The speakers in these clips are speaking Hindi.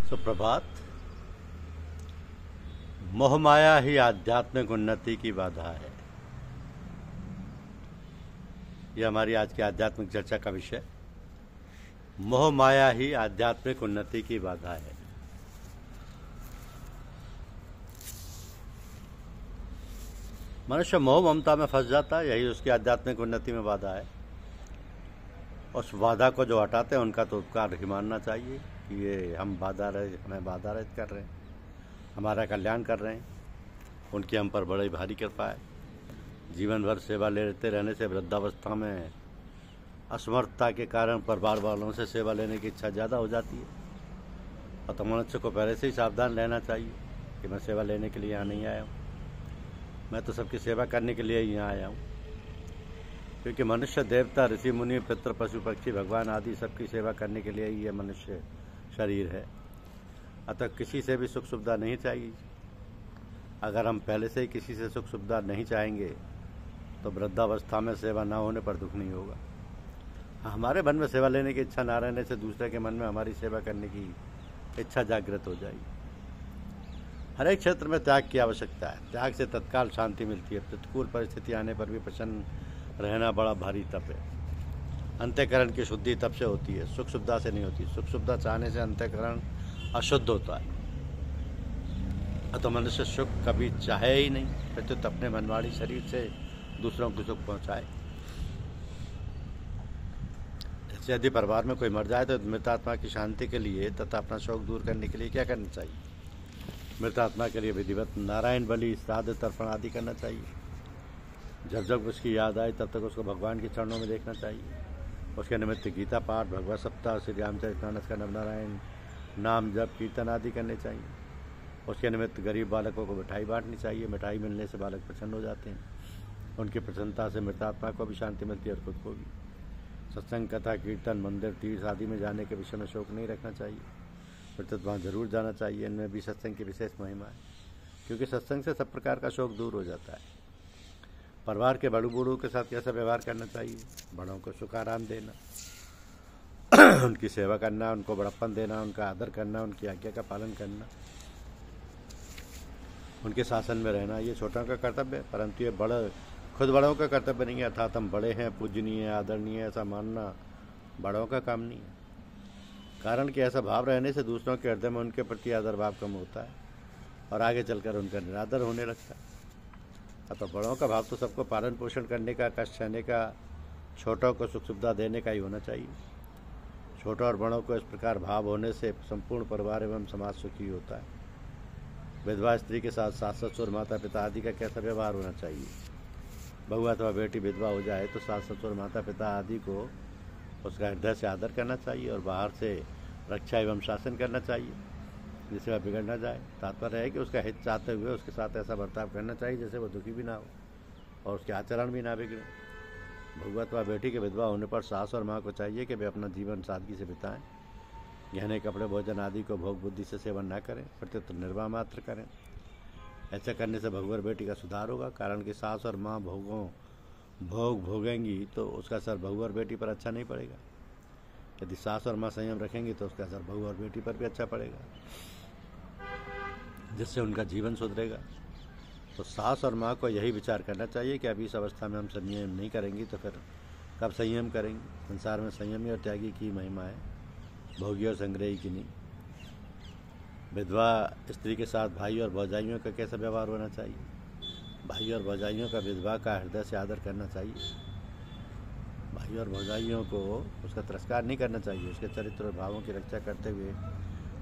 सुप्रभात। मोहमाया ही आध्यात्मिक उन्नति की बाधा है। यह हमारी आज की आध्यात्मिक चर्चा का विषय। मोहमाया ही आध्यात्मिक उन्नति की बाधा है। मनुष्य मोह ममता में फंस जाता है, यही उसकी आध्यात्मिक उन्नति में बाधा है। उस बाधा को जो हटाते हैं उनका तो उपकार ही मानना चाहिए कि ये हमें बाधा रहित कर रहे हैं, हमारा कल्याण कर रहे हैं। उनकी हम पर बड़ी भारी कृपा है। जीवन भर सेवा लेते रहने से वृद्धावस्था में असमर्थता के कारण परिवार वालों से सेवा लेने की इच्छा ज़्यादा हो जाती है। और तो मनुष्य को पहले से ही सावधान रहना चाहिए कि मैं सेवा लेने के लिए यहाँ नहीं आया हूँ, मैं तो सबकी सेवा करने के लिए ही यहाँ आया हूँ। क्योंकि मनुष्य देवता ऋषि मुनि पितृ पशु पक्षी भगवान आदि सबकी सेवा करने के लिए ही यह मनुष्य शरीर है। अतः किसी से भी सुख सुविधा नहीं चाहिए। अगर हम पहले से ही किसी से सुख सुविधा नहीं चाहेंगे तो वृद्धावस्था में सेवा न होने पर दुख नहीं होगा। हमारे मन में सेवा लेने की इच्छा न रहने से दूसरे के मन में हमारी सेवा करने की इच्छा जागृत हो जाएगी। हर एक क्षेत्र में त्याग की आवश्यकता है। त्याग से तत्काल शांति मिलती है। प्रतिकूल परिस्थिति आने पर भी प्रसन्न रहना बड़ा भारी तप है। अंतःकरण की शुद्धि तप से होती है, सुख सुविधा से नहीं होती। सुख सुविधा चाहने से अंतःकरण अशुद्ध होता है। तो मनुष्य सुख कभी चाहे ही नहीं, प्रत्युत अपने मनवाड़ी शरीर से दूसरों को सुख पहुंचाए। जैसे यदि परिवार में कोई मर जाए तो मृतात्मा की शांति के लिए तथा अपना शोक दूर करने के लिए क्या करना चाहिए? मृतात्मा के लिए विधिवत नारायण बलि, श्राद्ध, तर्पण आदि करना चाहिए। जब जब उसकी याद आए तब तक उसको भगवान के चरणों में देखना चाहिए। उसके निमित्त गीता पाठ, भगवत सप्ताह, श्री रामचरितमानस का नवनारायण नाम जप, कीर्तन आदि करने चाहिए। उसके निमित्त गरीब बालकों को मिठाई बांटनी चाहिए। मिठाई मिलने से बालक प्रसन्न हो जाते हैं। उनकी प्रसन्नता से मृतात्मा को भी शांति मिलती है और खुद को भी। सत्संग, कथा, कीर्तन, मंदिर, तीर्थ आदि में जाने के विषय में शोक नहीं रखना चाहिए, प्रत्युत वहाँ जरूर जाना चाहिए। इनमें भी सत्संग की विशेष महिमा है, क्योंकि सत्संग से सब प्रकार का शोक दूर हो जाता है। परिवार के बड़ू बूढ़ों के साथ कैसा व्यवहार करना चाहिए? बड़ों को सुख आराम देना, उनकी सेवा करना, उनको बड़प्पन देना, उनका आदर करना, उनकी आज्ञा का पालन करना, उनके शासन में रहना, ये छोटों का कर्तव्य है। परंतु ये खुद बड़ों का कर्तव्य नहीं है। अर्थात हम बड़े हैं, पूजनीय, आदरणीय ऐसा मानना बड़ों का काम नहीं है। कारण कि ऐसा भाव रहने से दूसरों के हृदय में उनके प्रति आदर भाव कम होता है और आगे चलकर उनका निरादर होने लगता है। अतः बड़ों का भाव तो सबको पालन पोषण करने का, कष्ट सहने का, छोटों को सुख सुविधा देने का ही होना चाहिए। छोटों और बड़ों को इस प्रकार भाव होने से संपूर्ण परिवार एवं समाज सुखी होता है। विधवा स्त्री के साथ सास ससुर, माता पिता आदि का कैसा व्यवहार होना चाहिए? बहू अथवा बेटी विधवा हो जाए तो सास ससुर, माता पिता आदि को उसका हृदय से आदर करना चाहिए और बाहर से रक्षा एवं शासन करना चाहिए, जिससे वह बिगड़ न जाए। तात्पर्य है कि उसका हित चाहते हुए उसके साथ ऐसा बर्ताव करना चाहिए जैसे वो दुखी भी ना हो और उसके आचरण भी ना बिगड़े। बहू अथवा बेटी के विधवा होने पर सास और माँ को चाहिए कि वे अपना जीवन सादगी से बिताएं। गहने, कपड़े, भोजन आदि को भोग बुद्धि से सेवन न करें, प्रत्युत निर्वाह मात्र करें। ऐसा करने से बहू और बेटी का सुधार होगा। कारण कि सास और माँ भोग भोगेंगी तो उसका असर बहू और बेटी पर अच्छा नहीं पड़ेगा। यदि सास और माँ संयम रखेंगी तो उसका असर बहू और बेटी पर भी अच्छा पड़ेगा, जिससे उनका जीवन सुधरेगा। तो सास और माँ को यही विचार करना चाहिए कि अभी इस अवस्था में हम संयम नहीं करेंगी तो फिर कब संयम करेंगे। संसार में संयमी और त्यागी की महिमा है, भोगी और संग्रही की नहीं। विधवा स्त्री के साथ भाई और भौजाइयों का कैसा व्यवहार होना चाहिए? भाई और भौजाइयों का विधवा का हृदय से आदर करना चाहिए। भाई और भौजाइयों को उसका तिरस्कार नहीं करना चाहिए। उसके चरित्र और भावों की रक्षा करते हुए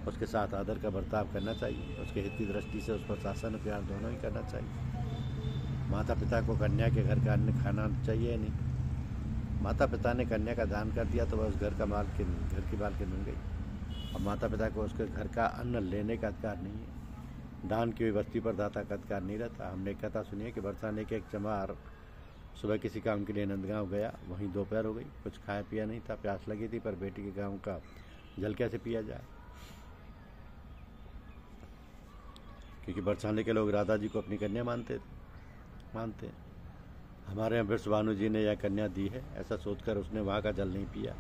उसके साथ आदर का बर्ताव करना चाहिए। उसके हित की दृष्टि से उस पर शासन और प्यार दोनों ही करना चाहिए। माता पिता को कन्या के घर का अन्न खाना चाहिए नहीं। माता पिता ने कन्या का दान कर दिया तो वह उस घर की मालकिन बन गई और माता पिता को उसके घर का अन्न लेने का अधिकार नहीं है। दान की हुई वस्तु पर दाता का अधिकार नहीं रहता। हमने एक कथा सुनी है कि बरसाने के एक चमार सुबह किसी काम के लिए नंदगांव गया। वहीं दोपहर हो गई, कुछ खाया पिया नहीं था, प्यास लगी थी, पर बेटी के गांव का जल कैसे पिया जाए? क्योंकि बरसाने के लोग राधा जी को अपनी कन्या मानते। हमारे यहाँ विश्वभानु जी ने यह कन्या दी है, ऐसा सोचकर उसने वहाँ का जल नहीं पिया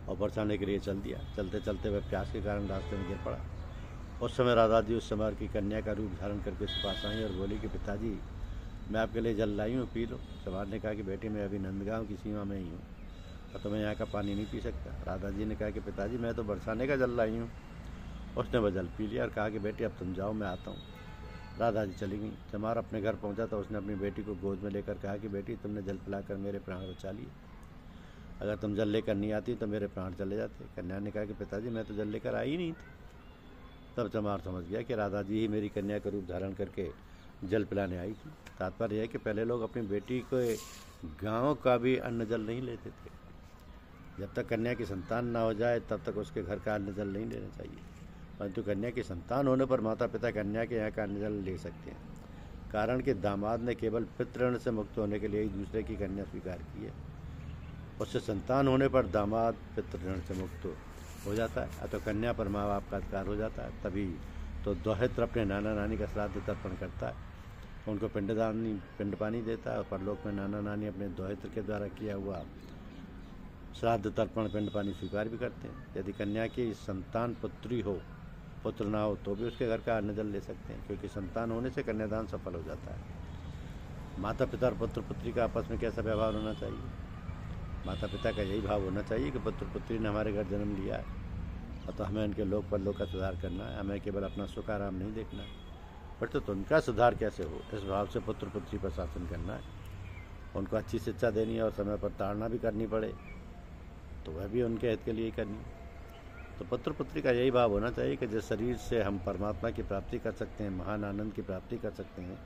और बरसाने के लिए चल दिया। चलते चलते वह प्यास के कारण रास्ते में गिर पड़ा उस समय राधा जी उस समय की कन्या का रूप धारण करके उसके पास आई और बोली कि पिताजी, मैं आपके लिए जल लाई हूँ, पी लो। चमार ने कहा कि बेटी, मैं अभी नंदगांव की सीमा में ही हूँ और तो मैं यहाँ का पानी नहीं पी सकता। राधा जी ने कहा कि पिताजी, मैं तो बरसाने का जल लाई हूँ। उसने वह जल पी लिया और कहा कि बेटी, अब तुम जाओ, मैं आता हूँ। राधा जी चली गई। चमार अपने घर पहुँचा तो उसने अपनी बेटी को गोद में लेकर कहा कि बेटी, तुमने जल पिलाकर मेरे प्राण बचा लिए। अगर तुम जल लेकर नहीं आती तो मेरे प्राण चले जाते। कन्या ने कहा कि पिताजी, मैं तो जल लेकर आई नहीं थी। तब चमार समझ गया कि राधा जी ही मेरी कन्या का रूप धारण करके जल पिलाने आई थी। तात्पर्य है कि पहले लोग अपनी बेटी को गांव का भी अन्न जल नहीं लेते थे। जब तक कन्या की संतान ना हो जाए तब तक उसके घर का अन्न जल नहीं लेना चाहिए, परंतु कन्या की संतान होने पर माता पिता कन्या के यहाँ का अन्न जल ले सकते हैं। कारण कि दामाद ने केवल पितृण से मुक्त होने के लिए ही दूसरे की कन्या स्वीकार की है। उससे संतान होने पर दामाद पितृण से मुक्त हो जाता है, अतः कन्या पर माँ बाप का अधिकार हो जाता है। तभी तो दोहित्र अपने नाना नानी का श्राद्ध तर्पण करता है, उनको पिंड पानी देता है और परलोक में नाना नानी अपने दोहित्र के द्वारा किया हुआ श्राद्ध तर्पण पिंड पानी स्वीकार भी करते हैं। यदि कन्या की संतान पुत्री हो, पुत्र ना हो, तो भी उसके घर का अन्न जल ले सकते हैं, क्योंकि संतान होने से कन्यादान सफल हो जाता है। माता पिता और पुत्र पुत्री का आपस में कैसा व्यवहार होना चाहिए? माता पिता का यही भाव होना चाहिए कि पुत्र पुत्री ने हमारे घर जन्म लिया है और तो हमें उनके लोक परलोक का सुधार करना है। हमें केवल अपना सुख आराम नहीं देखना है, बट तो उनका सुधार कैसे हो, इस भाव से पुत्र पुत्री पर शासन करना है। उनको अच्छी शिक्षा देनी है और समय पर ताड़ना भी करनी पड़े तो वह भी उनके हित के लिए करनी है। तो पुत्र पुत्री का यही भाव होना चाहिए कि जिस शरीर से हम परमात्मा की प्राप्ति कर सकते हैं, महान आनंद की प्राप्ति कर सकते हैं,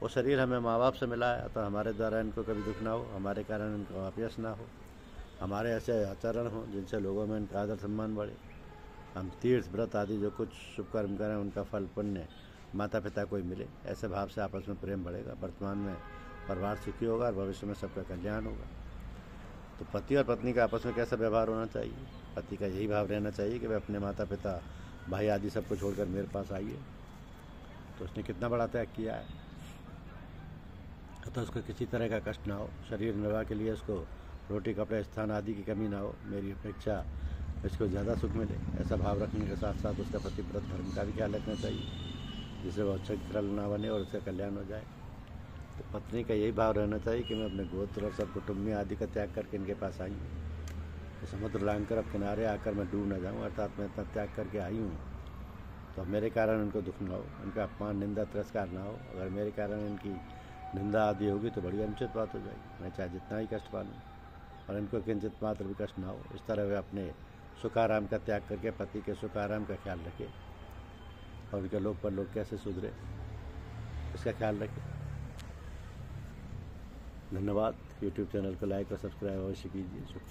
वो शरीर हमें माँ बाप से मिला है। तो हमारे द्वारा इनको कभी दुख ना हो, हमारे कारण इनको अपयश ना हो, हमारे ऐसे आचरण हो जिनसे लोगों में इनका आदर सम्मान बढ़े। हम तीर्थ व्रत आदि जो कुछ शुभ कर्म करें उनका फल पुण्य माता पिता को ही मिले, ऐसे भाव से आपस में प्रेम बढ़ेगा। वर्तमान में परिवार सुखी होगा और भविष्य में सबका कल्याण होगा। तो पति और पत्नी का आपस में कैसा व्यवहार होना चाहिए? पति का यही भाव रहना चाहिए कि वह अपने माता पिता भाई आदि सबको छोड़कर मेरे पास आइए। तो उसने कितना बड़ा त्याग किया है, अतः उसको किसी तरह का कष्ट ना हो, शरीर निर्वाह के लिए उसको रोटी कपड़े स्थान आदि की कमी ना हो, मेरी अपेक्षा इसको ज़्यादा सुख मिले। ऐसा भाव रखने के साथ साथ उसका पतिव्रत धर्म का भी ख्याल रखना चाहिए, जिससे वह अच्छा खल ना बने और उसका कल्याण हो जाए। तो पत्नी का यही भाव रहना चाहिए कि मैं अपने गोत्र और सब कुटुम्बी आदि का त्याग करके इनके पास आई हूँ। तो समुद्र लांघकर अब किनारे आकर मैं डूब न जाऊँ, अर्थात मैं इतना त्याग करके आई हूँ तो मेरे कारण इनको दुख ना हो, इनका अपमान निंदा तिरस्कार ना हो। अगर मेरे कारण इनकी निंदा आदि होगी तो बड़ी अनुचित बात हो जाएगी। मैं चाहे जितना ही कष्ट पालूँ और इनको किंचित मात्र भी कष्ट ना हो। इस तरह वे अपने सुखाराम का त्याग करके पति के सुखाराम का ख्याल रखें और उनके लोग पर लोग कैसे सुधरे इसका ख्याल रखें। धन्यवाद। यूट्यूब चैनल को लाइक और सब्सक्राइब अवश्य कीजिए। शुक्रिया।